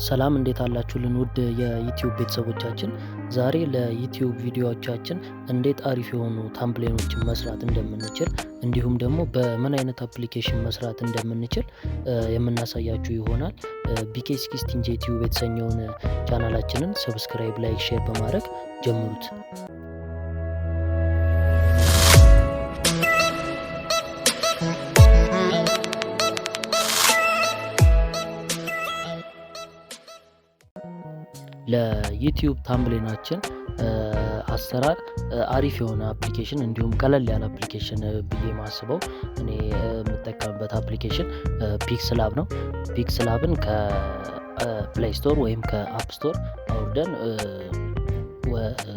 ሰላም እንዴት አላችሁልን ውድ የዩቲዩብ ቤተሰቦቻችን። ዛሬ ለዩቲዩብ ቪዲዮዎቻችን እንዴት አሪፍ የሆኑ ታምብሌኖችን መስራት እንደምንችል እንዲሁም ደግሞ በምን አይነት አፕሊኬሽን መስራት እንደምንችል የምናሳያችሁ ይሆናል። ቢኬ16 ዩቲዩብ የተሰኘውን ቻናላችንን ሰብስክራይብ፣ ላይክ፣ ሼር በማድረግ ጀምሩት። ለዩቲዩብ ታምብሌናችን አሰራር አሪፍ የሆነ አፕሊኬሽን እንዲሁም ቀለል ያለ አፕሊኬሽን ብዬ ማስበው እኔ የምጠቀምበት አፕሊኬሽን ፒክስላብ ነው። ፒክስላብን ከፕሌይ ስቶር ወይም ከአፕ ስቶር አውርደን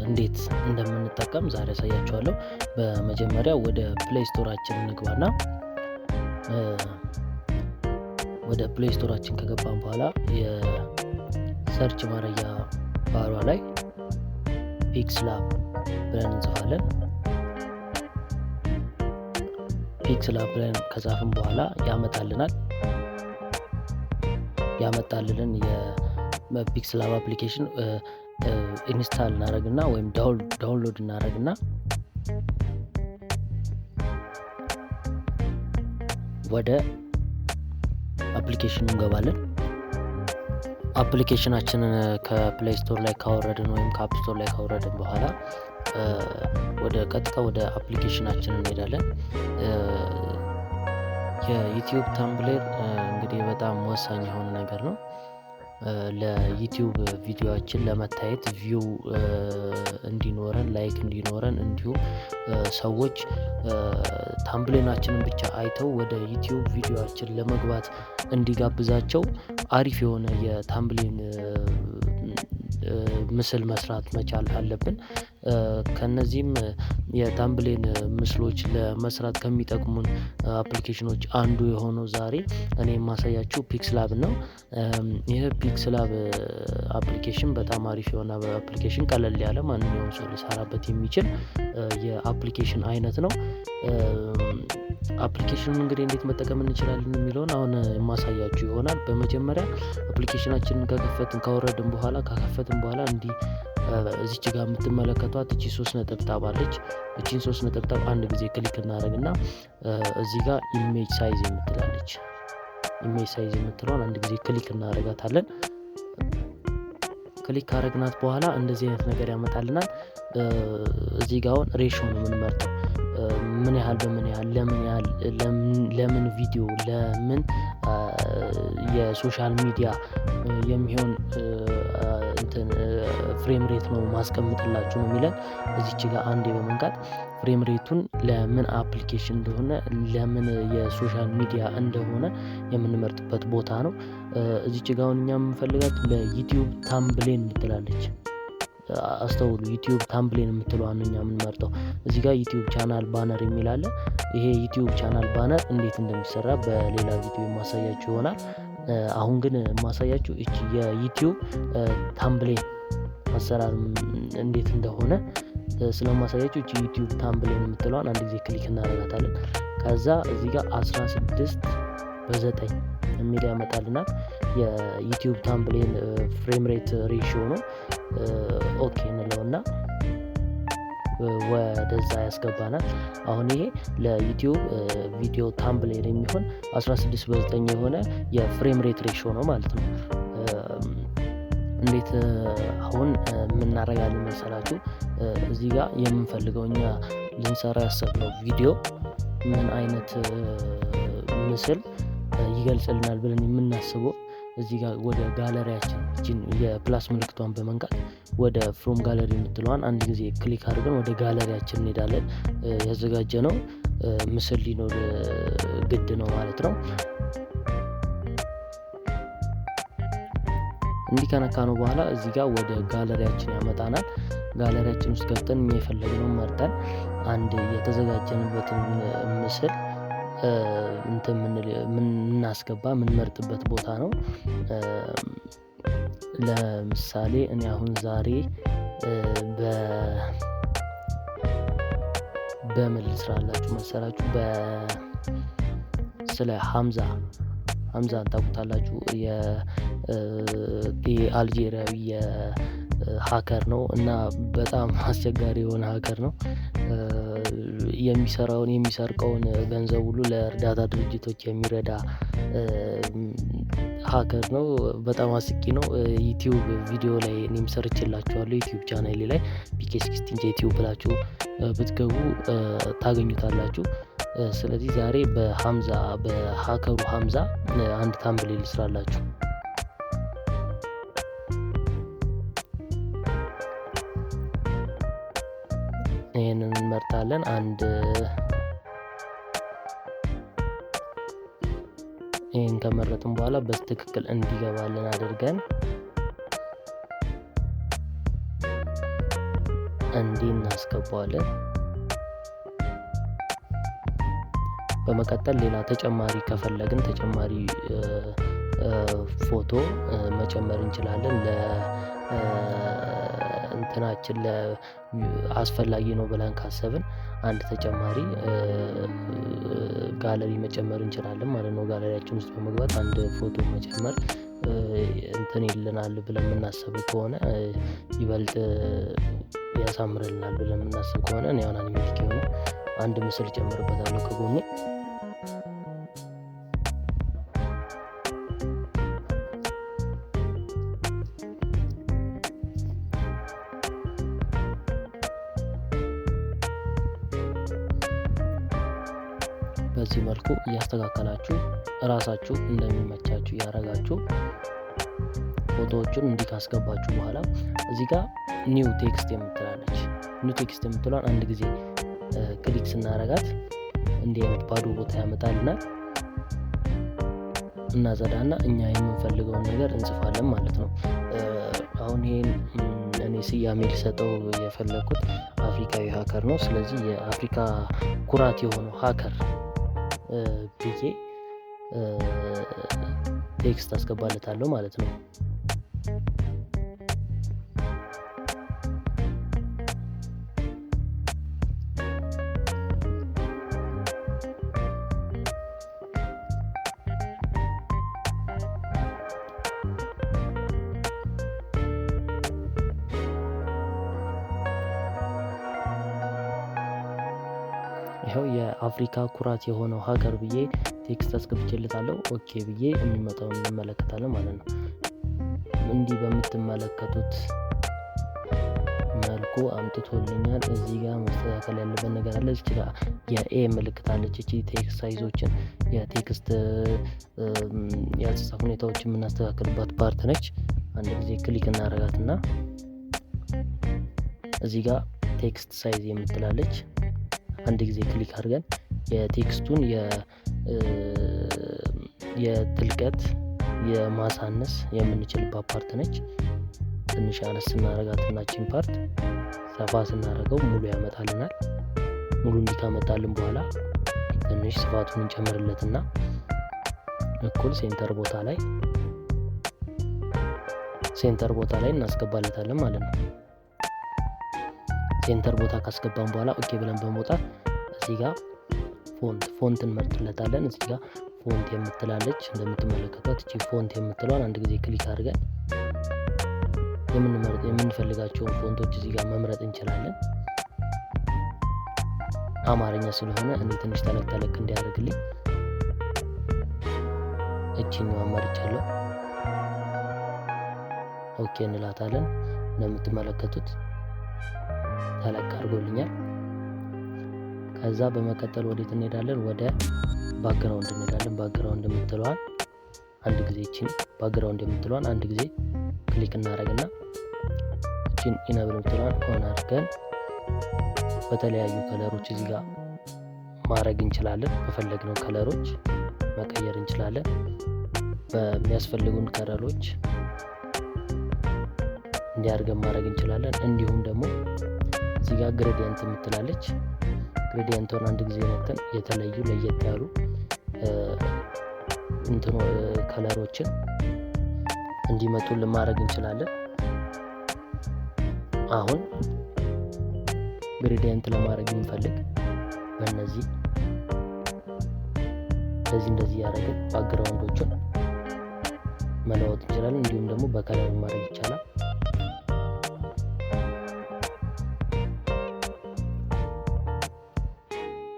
እንዴት እንደምንጠቀም ዛሬ ያሳያችኋለሁ። በመጀመሪያ ወደ ፕሌይ ስቶራችን እንግባና ወደ ፕሌይ ስቶራችን ከገባን በኋላ የሰርች ማድረጊያ ባሯ ላይ ፒክስላብ ብለን እንጽፋለን። ፒክስላብ ብለን ከጻፍን በኋላ ያመጣልንን የፒክስላብ አፕሊኬሽን ኢንስታል እናደርግና ወይም ዳውንሎድ እናደርግና ወደ አፕሊኬሽኑ እንገባለን። አፕሊኬሽናችንን ከፕሌይ ስቶር ላይ ካወረድን ወይም ከአፕ ስቶር ላይ ካወረድን በኋላ ቀጥታ ወደ አፕሊኬሽናችን እንሄዳለን። የዩቲዩብ ታምብሌን እንግዲህ በጣም ወሳኝ የሆነ ነገር ነው። ለዩቲዩብ ቪዲዮአችን ለመታየት ቪው እንዲኖረን፣ ላይክ እንዲኖረን እንዲሁም ሰዎች ታምብሌናችንን ብቻ አይተው ወደ ዩቲዩብ ቪዲዮአችን ለመግባት እንዲጋብዛቸው አሪፍ የሆነ የታምብሌን ምስል መስራት መቻል አለብን። ከነዚህም የታምብሌን ምስሎች ለመስራት ከሚጠቅሙን አፕሊኬሽኖች አንዱ የሆነው ዛሬ እኔ የማሳያችሁ ፒክስላብ ነው። ይህ ፒክስላብ አፕሊኬሽን በጣም አሪፍ የሆነ አፕሊኬሽን፣ ቀለል ያለ ማንኛውም ሰው ሊሰራበት የሚችል የአፕሊኬሽን አይነት ነው። አፕሊኬሽኑን እንግዲህ እንዴት መጠቀም እንችላለን የሚለውን አሁን የማሳያችሁ ይሆናል። በመጀመሪያ አፕሊኬሽናችንን ካወረድን በኋላ እንዲህ እዚች ጋር የምትመለከቷት እቺ 3 ነጠብጣብ አለች። እቺን 3 ነጠብጣብ አንድ ጊዜ ክሊክ እናደርግና እዚህ ጋር ኢሜጅ ሳይዝ የምትለውን አንድ ጊዜ ክሊክ እናደርጋታለን። ክሊክ ካደረግናት በኋላ እንደዚህ አይነት ነገር ያመጣልናል። እዚህ ጋር አሁን ሬሽዮ ነው የምንመርጠው። ምን ያህል በምን ያህል ለምን ቪዲዮ ለምን የሶሻል ሚዲያ የሚሆን ፍሬም ሬት ነው ማስቀምጥላችሁ ነው የሚለን። እዚች ጋር አንዴ በመንካት ፍሬም ሬቱን ለምን አፕሊኬሽን እንደሆነ ለምን የሶሻል ሚዲያ እንደሆነ የምንመርጥበት ቦታ ነው። እዚች ጋር አሁን እኛ የምንፈልጋት ለዩቲዩብ ታምብሌን ትላለች። አስተውሉ፣ ዩቲዩብ ታምብሌን የምትለዋን ነው እኛ የምንመርጠው። እዚህ ጋር ዩቲዩብ ቻናል ባነር የሚል አለ። ይሄ ዩቲዩብ ቻናል ባነር እንዴት እንደሚሰራ በሌላ ቪዲዮ የማሳያችሁ ይሆናል። አሁን ግን የማሳያችሁ እቺ የዩቲዩብ ታምብሌን አሰራር እንዴት እንደሆነ ስለማሳያችሁ እቺ ዩቲዩብ ታምብሌን የምትለዋን አንድ ጊዜ ክሊክ እናደርጋታለን። ከዛ እዚህ ጋር 16:9 የሚል ያመጣልናል። የዩቲዩብ ታምብሌን ፍሬም ሬት ሬሽዮ ነው። ኦኬ እንለውና ወደዛ ያስገባናል። አሁን ይሄ ለዩቲዩብ ቪዲዮ ታምብሌን የሚሆን 16:9 የሆነ የፍሬም ሬት ሬሽዮ ነው ማለት ነው። እንዴት አሁን የምናረጋለን መሰላችሁ? እዚህ ጋር የምንፈልገው እኛ ልንሰራ ያሰብነው ቪዲዮ ምን አይነት ምስል ይገልጽልናል ብለን የምናስበው እዚህ ጋር ወደ ጋለሪያችን የፕላስ ምልክቷን በመንካት ወደ ፍሮም ጋለሪ የምትለዋን አንድ ጊዜ ክሊክ አድርገን ወደ ጋለሪያችን እንሄዳለን። ያዘጋጀነው ምስል ሊኖር ግድ ነው ማለት ነው። እንዲህ ከነካነው በኋላ እዚህ ጋር ወደ ጋለሪያችን ያመጣናል። ጋለሪያችን ውስጥ ገብተን የፈለግነውን መርጠን አንድ የተዘጋጀንበትን ምስል የምናስገባ የምንመርጥበት ቦታ ነው። ለምሳሌ እኔ አሁን ዛሬ በምን ልስራላችሁ መሰላችሁ? ስለ ሐምዛ ሀምዛን ታውቁታላችሁ። የአልጄሪያዊ ሀከር ነው እና በጣም አስቸጋሪ የሆነ ሀከር ነው። የሚሰርቀውን ገንዘብ ሁሉ ለእርዳታ ድርጅቶች የሚረዳ ሀከር ነው። በጣም አስቂ ነው። ዩቲዩብ ቪዲዮ ላይ እኔም ሰርችላችኋለሁ። ዩቲዩብ ቻናሌ ላይ ፒኬ16 ዩቲዩብ ብላችሁ ብትገቡ ታገኙታላችሁ። ስለዚህ ዛሬ በሀከሩ ሀምዛ አንድ ታምብሌል ልስራላችሁ። ይህንን እንመርጣለን። ይህን ከመረጥን በኋላ በትክክል እንዲገባልን አድርገን እንዲህ እናስገባዋለን። በመቀጠል ሌላ ተጨማሪ ከፈለግን ተጨማሪ ፎቶ መጨመር እንችላለን። ለእንትናችን አስፈላጊ ነው ብለን ካሰብን አንድ ተጨማሪ ጋለሪ መጨመር እንችላለን ማለት ነው። ጋለሪያችን ውስጥ በመግባት አንድ ፎቶ መጨመር እንትን ይልናል ብለን የምናስብ ከሆነ ይበልጥ ያሳምርልናል ብለን የምናስብ ከሆነ እኔ አሁን አኒሜቲክ የሆነ አንድ ምስል ጨምርበታለሁ ከጎኔ። በዚህ መልኩ እያስተካከላችሁ እራሳችሁ እንደሚመቻችሁ እያረጋችሁ ፎቶዎቹን እንዲህ ካስገባችሁ በኋላ እዚህ ጋር ኒው ቴክስት የምትላለች ኒው ቴክስት የምትሏን አንድ ጊዜ ክሊክ ስናረጋት እንዲህ አይነት ባዶ ቦታ ያመጣልናል። እናጸዳና እኛ የምንፈልገውን ነገር እንጽፋለን ማለት ነው። አሁን ይሄን እኔ ስያሜ ልሰጠው የፈለኩት አፍሪካዊ ሀከር ነው። ስለዚህ የአፍሪካ ኩራት የሆነው ሀከር ብዬ ቴክስት አስገባለታለሁ ማለት ነው። ይኸው የአፍሪካ ኩራት የሆነው ሀከር ብዬ ቴክስት አስገብቼለታለሁ። ኦኬ ብዬ የሚመጣውን እንመለከታለን ማለት ነው። እንዲህ በምትመለከቱት መልኩ አምጥቶልኛል። እዚህ ጋር መስተካከል ያለበት ነገር አለ። እዚህ ጋር የኤ ምልክት አለች። እቺ ቴክስት ሳይዞችን የቴክስት የአጻጻፍ ሁኔታዎችን የምናስተካክልባት ፓርት ነች። አንድ ጊዜ ክሊክ እናረጋትና እዚህ ጋር ቴክስት ሳይዝ የምትላለች አንድ ጊዜ ክሊክ አድርገን የቴክስቱን የጥልቀት የማሳነስ የምንችልባት ፓርት ነች። ትንሽ አነስ ስናረጋትና ቺን ፓርት ሰፋ ስናረገው ሙሉ ያመጣልናል። ሙሉ እንዲህ ካመጣልን በኋላ ትንሽ ስፋቱን እንጨምርለትና እኩል ሴንተር ቦታ ላይ እናስገባለታለን ማለት ነው። ሴንተር ቦታ ካስገባን በኋላ ኦኬ ብለን በመውጣት እዚህ ጋር ፎንት እንመርጥለታለን። እዚህ ጋር ፎንት የምትላለች እንደምትመለከቷት እቺ ፎንት የምትለዋን አንድ ጊዜ ክሊክ አድርገን የምንፈልጋቸውን ፎንቶች እዚህ ጋር መምረጥ እንችላለን። አማርኛ ስለሆነ እኔ ትንሽ ተለቅ እንዲያደርግልኝ እቺኛዋን መርጫለሁ። ኦኬ እንላታለን። እንደምትመለከቱት ተለቅ አድርጎልኛል። ከዛ በመቀጠል ወዴት እንሄዳለን? ወደ ባክግራውንድ እንሄዳለን። ባክግራውንድ የምትለዋን አንድ ጊዜ አንድ ጊዜ ክሊክ እናደርግና እቺን ኢነብል የምትለዋን ኦን አድርገን በተለያዩ ከለሮች እዚህ ጋር ማድረግ እንችላለን። በፈለግነው ከለሮች መቀየር እንችላለን። በሚያስፈልጉን ከለሮች እንዲያርገን ማድረግ እንችላለን። እንዲሁም ደግሞ እዚህ ጋር ግሬዲየንት የምትላለች ግሬዲየንቱን አንድ ጊዜ ነክተን የተለዩ ለየት ያሉ ከለሮችን እንዲመጡልን ማድረግ እንችላለን። አሁን ግሬዲየንት ለማድረግ የምንፈልግ በእነዚህ እንደዚህ ያደረግን ባክግራውንዶቹን መለወጥ እንችላለን። እንዲሁም ደግሞ በከለር ማድረግ ይቻላል።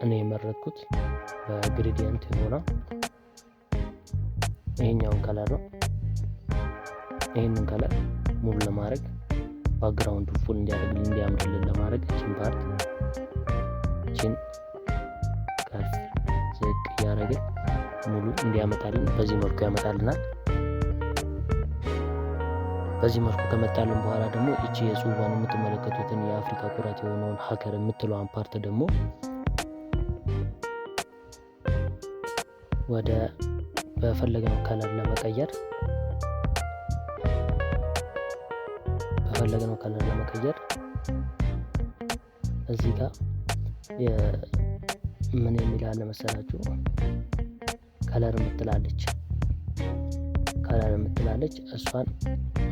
እኔ የመረጥኩት በግሬዲየንት የሆነ ይሄኛውን ከለር ነው። ይሄንን ከለር ሙሉ ለማድረግ ባክግራውንዱ ፉል እንዲያደርግልን እንዲያምርልን ለማድረግ እቺን ፓርት እቺን ከፍ ዝቅ እያደረግን ሙሉ እንዲያመጣልን በዚህ መልኩ ያመጣልናል። በዚህ መልኩ ከመጣልን በኋላ ደግሞ እቺ የጽሁፏን የምትመለከቱትን የአፍሪካ ኩራት የሆነውን ሀከር የምትለዋን ፓርት ደግሞ ወደ በፈለግነው ከለር ለመቀየር እዚህ ጋር ምን የሚል አለ መሰላችሁ? ከለር የምትላለች እሷን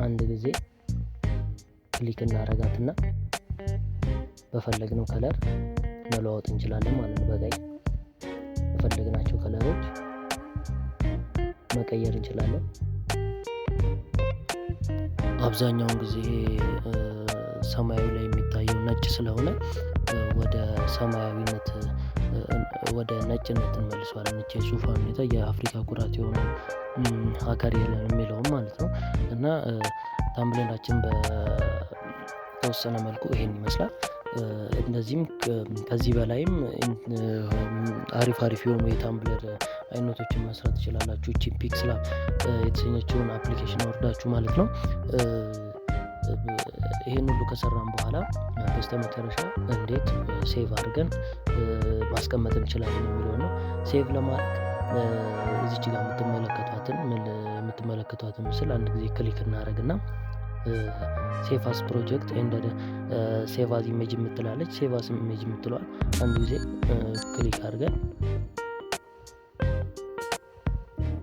አንድ ጊዜ ክሊክ እናረጋትና በፈለግነው ከለር መለወጥ እንችላለን ማለት ነው። በቀይ በፈለግናቸው ከለሮች መቀየር እንችላለን። አብዛኛውን ጊዜ ሰማያዊ ላይ የሚታየው ነጭ ስለሆነ ወደ ሰማያዊነት ወደ ነጭነት እንመልሰዋለን። ነጭ የጽሁፍ ሁኔታ የአፍሪካ ኩራት የሆነው ሀከር የለን የሚለውም ማለት ነው። እና ታምብሌናችን በተወሰነ መልኩ ይሄን ይመስላል። እንደዚህም ከዚህ በላይም አሪፍ የሆኑ የታምብለር አይነቶችን መስራት ትችላላችሁ። እቺ ፒክስላብ የተሰኘችውን አፕሊኬሽን አወርዳችሁ ማለት ነው። ይሄን ሁሉ ከሰራን በኋላ በስተመጨረሻ እንዴት ሴቭ አድርገን ማስቀመጥ እንችላለን የሚለው ነው። ሴቭ ለማድረግ እዚች ጋር የምትመለከቷትን ምስል አንድ ጊዜ ክሊክ እናደርግና ሴቭ አስ ፕሮጀክት ኤንድ ሴቭ አስ ኢሜጅ የምትላለች ሴቭ አስ ኢሜጅ የምትለዋል አንድ ጊዜ ክሊክ አድርገን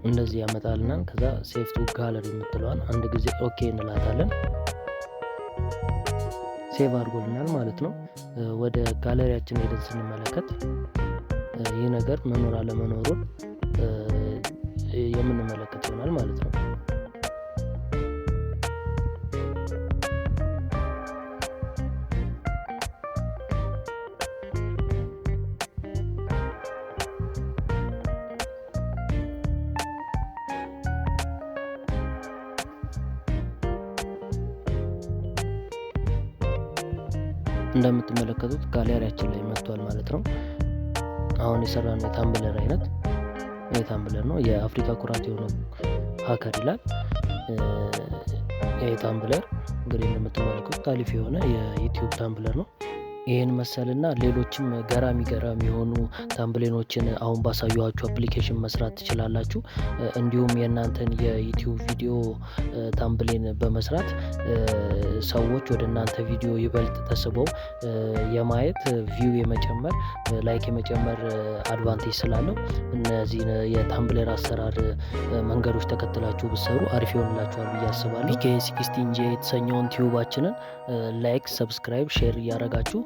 እንደዚህ ያመጣልናል። ከዛ ሴቭ ቱ ጋለሪ የምትለዋል አንድ ጊዜ ኦኬ እንላታለን። ሴቭ አድርጎልናል ማለት ነው። ወደ ጋለሪያችን ሄደን ስንመለከት ይህ ነገር መኖር አለመኖሩን የምንመለከት ይሆናል ማለት ነው። እንደምትመለከቱት ጋለሪያችን ላይ መጥቷል ማለት ነው። አሁን የሰራነው የታምብለር አይነት የታምብለር ነው። የአፍሪካ ኩራት የሆነው ሀከር ይላል። የታምብለር እንግዲህ እንደምትመለከቱት አሪፍ የሆነ የዩቲዩብ ታምብለር ነው። ይህን መሰልና ሌሎችም ገራሚ የሆኑ ታምብሌኖችን አሁን ባሳየኋችሁ አፕሊኬሽን መስራት ትችላላችሁ። እንዲሁም የእናንተን የዩቲዩብ ቪዲዮ ታምብሌን በመስራት ሰዎች ወደ እናንተ ቪዲዮ ይበልጥ ተስበው የማየት ቪው የመጨመር ላይክ የመጨመር አድቫንቴጅ ስላለው እነዚህ የታምብለር አሰራር መንገዶች ተከትላችሁ ብትሰሩ አሪፍ ይሆንላችኋል ብዬ አስባለሁ። BK16J የተሰኘውን ቲዩባችንን ላይክ፣ ሰብስክራይብ፣ ሼር እያደረጋችሁ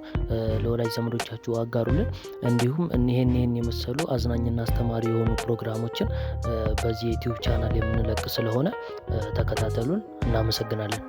ለወዳጅ ዘመዶቻችሁ አጋሩልን። እንዲሁም ይሄን የመሰሉ አዝናኝና አስተማሪ የሆኑ ፕሮግራሞችን በዚህ የዩቲዩብ ቻናል የምንለቅ ስለሆነ ተከታተሉን። እናመሰግናለን።